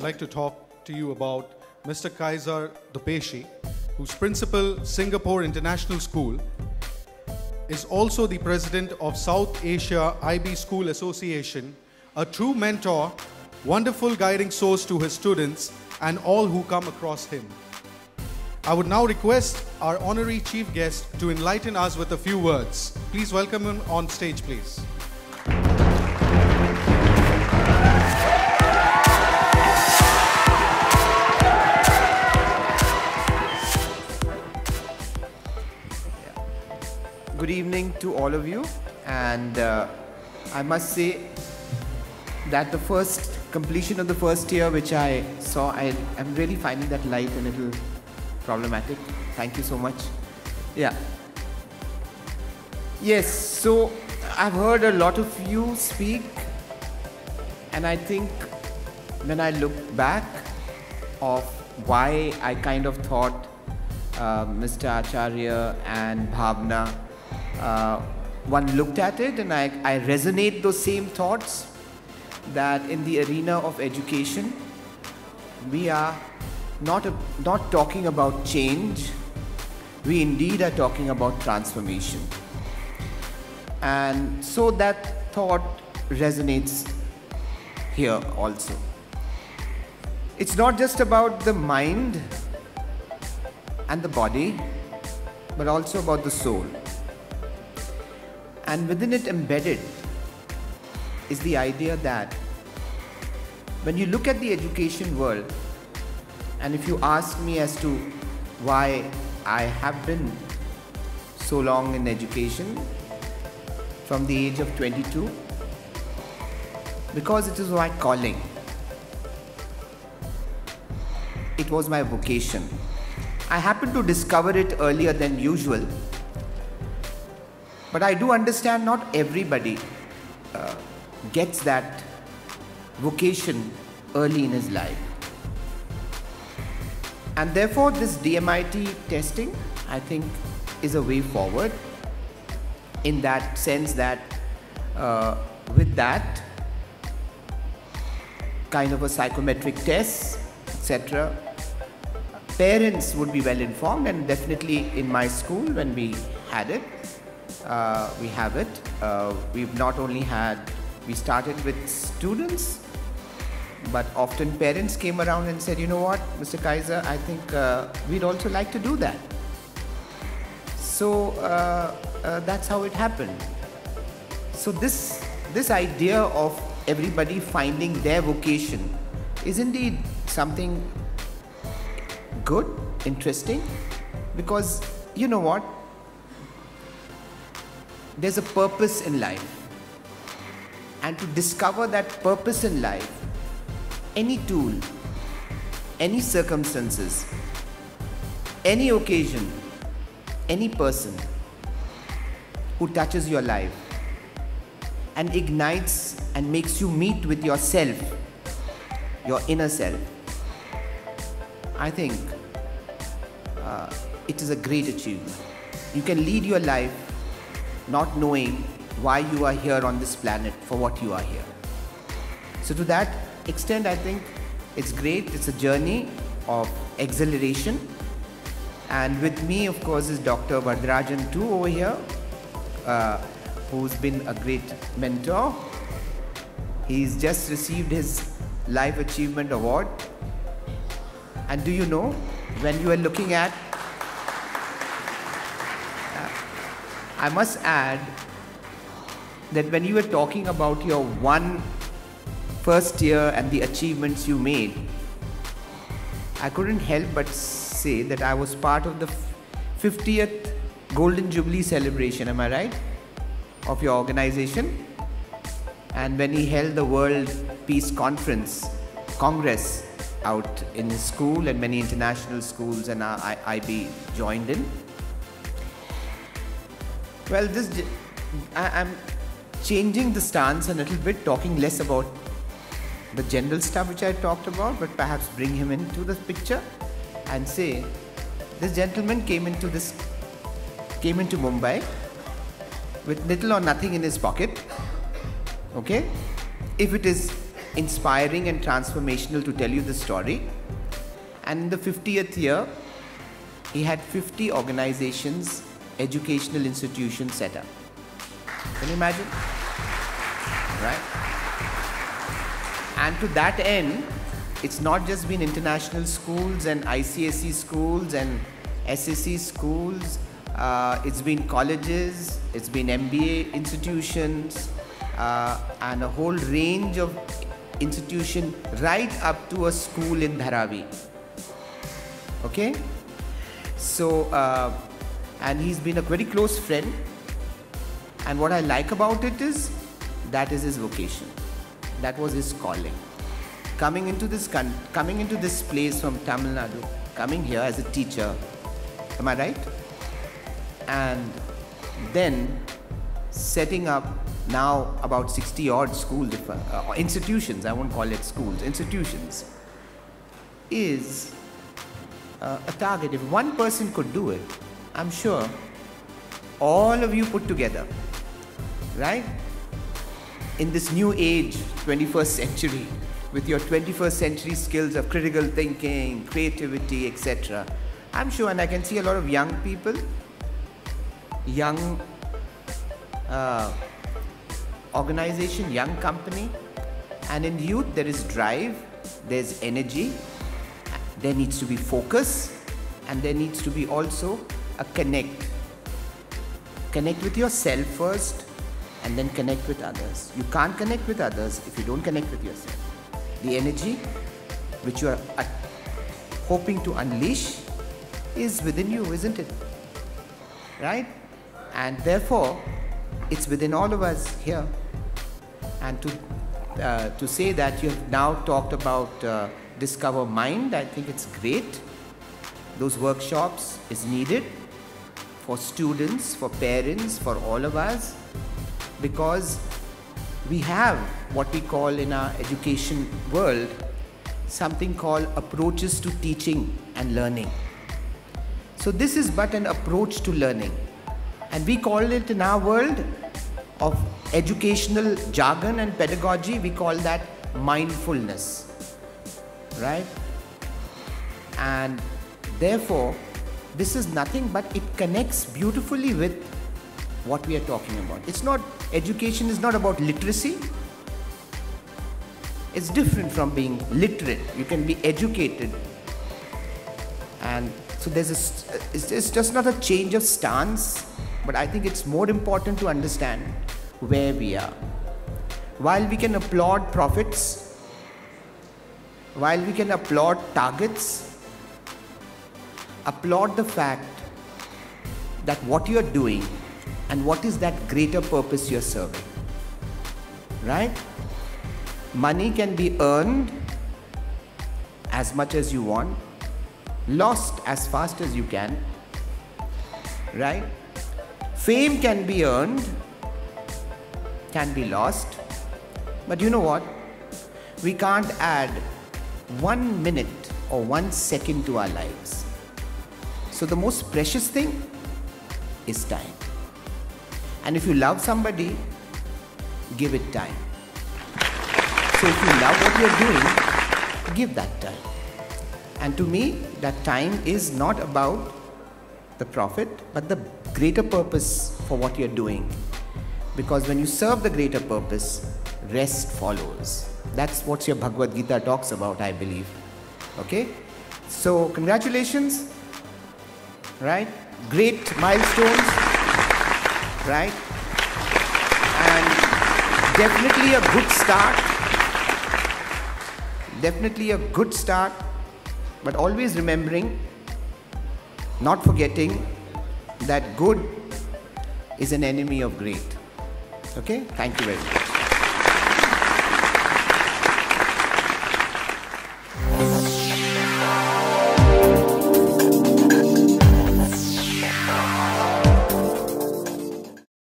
like to talk to you about Mr. Kaisar Dopaishi, who's principal Singapore International School, is also the president of South Asia IB School Association, a true mentor, wonderful guiding source to his students and all who come across him. I would now request our honorary chief guest to enlighten us with a few words. Please welcome him on stage, please. Good evening to all of you, and I must say that the first completion of the first year which I saw, I'm really finding that light a little problematic. Thank you so much. Yeah. Yes, so I've heard a lot of you speak, and I think when I look back of why I kind of thought Mr. Acharya and Bhavna, one looked at it and I resonate those same thoughts that in the arena of education, we are not talking about change, we indeed are talking about transformation. And so that thought resonates here also. It's not just about the mind and the body, but also about the soul. And within it embedded is the idea that when you look at the education world, and if you ask me as to why I have been so long in education from the age of 22, because it is my calling. It was my vocation. I happened to discover it earlier than usual. But I do understand not everybody gets that vocation early in his life. And therefore this DMIT testing, I think, is a way forward, in that sense that with that kind of a psychometric test, etc., parents would be well informed, and definitely in my school when we had it, we have it. We've not only had, we started with students, but often parents came around and said, you know what, Mr. Kaisar, I think we'd also like to do that. So that's how it happened. So this idea of everybody finding their vocation is indeed something good, interesting, because you know what? There's a purpose in life, and to discover that purpose in life, any tool, any circumstances, any occasion, any person who touches your life and ignites and makes you meet with yourself, your inner self, I think it is a great achievement. You can lead your life not knowing why you are here on this planet, for what you are here. So to that extent, I think it's great. It's a journey of exhilaration. And with me, of course, is Dr. Vardarajan too over here, who's been a great mentor. He's just received his Life Achievement Award. And do you know, when you are looking at, I must add that when you were talking about your first year and the achievements you made, I couldn't help but say that I was part of the 50th Golden Jubilee celebration, am I right, of your organization? And when he held the World Peace Congress out in his school, and many international schools and IB joined in. Well, I'm changing the stance a little bit, talking less about the general stuff which I talked about, but perhaps bring him into the picture and say, this gentleman came into Mumbai with little or nothing in his pocket. Okay? If it is inspiring and transformational to tell you the story. And in the 50th year, he had 50 organizations, educational institutions set up. Can you imagine? Right? And to that end, it's not just been international schools and ICSE schools and SSE schools, it's been colleges, it's been MBA institutions, and a whole range of institutions right up to a school in Dharavi. Okay? So, and he's been a very close friend, and what I like about it is, that is his vocation. That was his calling. Coming into this place from Tamil Nadu, coming here as a teacher, am I right? And then setting up now about 60 odd schools, institutions, I won't call it schools, institutions, is a target. If one person could do it, I'm sure all of you put together, right? In this new age, 21st century, with your 21st century skills of critical thinking, creativity, etc. I'm sure, and I can see a lot of young people, young organization, young company, and in youth there is drive, there's energy, there needs to be focus, and there needs to be also a connect. Connect with yourself first, and then connect with others. You can't connect with others if you don't connect with yourself. The energy which you are hoping to unleash is within you, isn't it? Right? And therefore, it's within all of us here. And to say that you have now talked about Discover Mind, I think it's great. Those workshops is needed for students, for parents, for all of us, because we have what we call in our education world something called approaches to teaching and learning. So this is but an approach to learning, and we call it in our world of educational jargon and pedagogy, we call that mindfulness, right? And therefore this is nothing but it connects beautifully with what we are talking about. It's not, education is not about literacy. It's different from being literate. You can be educated. And so it's just not a change of stance, but I think it's more important to understand where we are. While we can applaud profits, while we can applaud targets, applaud the fact that what you are doing and what is that greater purpose you're serving, right? Money can be earned as much as you want, lost as fast as you can, right? Fame can be earned, can be lost, but you know what? We can't add 1 minute or 1 second to our lives. So the most precious thing is time. And if you love somebody, give it time. So if you love what you're doing, give that time. And to me, that time is not about the profit, but the greater purpose for what you're doing. Because when you serve the greater purpose, rest follows. That's what your Bhagavad Gita talks about, I believe. Okay? So congratulations, right? Great milestones, right? And definitely a good start. Definitely a good start, but always remembering, not forgetting that good is an enemy of great. Okay? Thank you very much.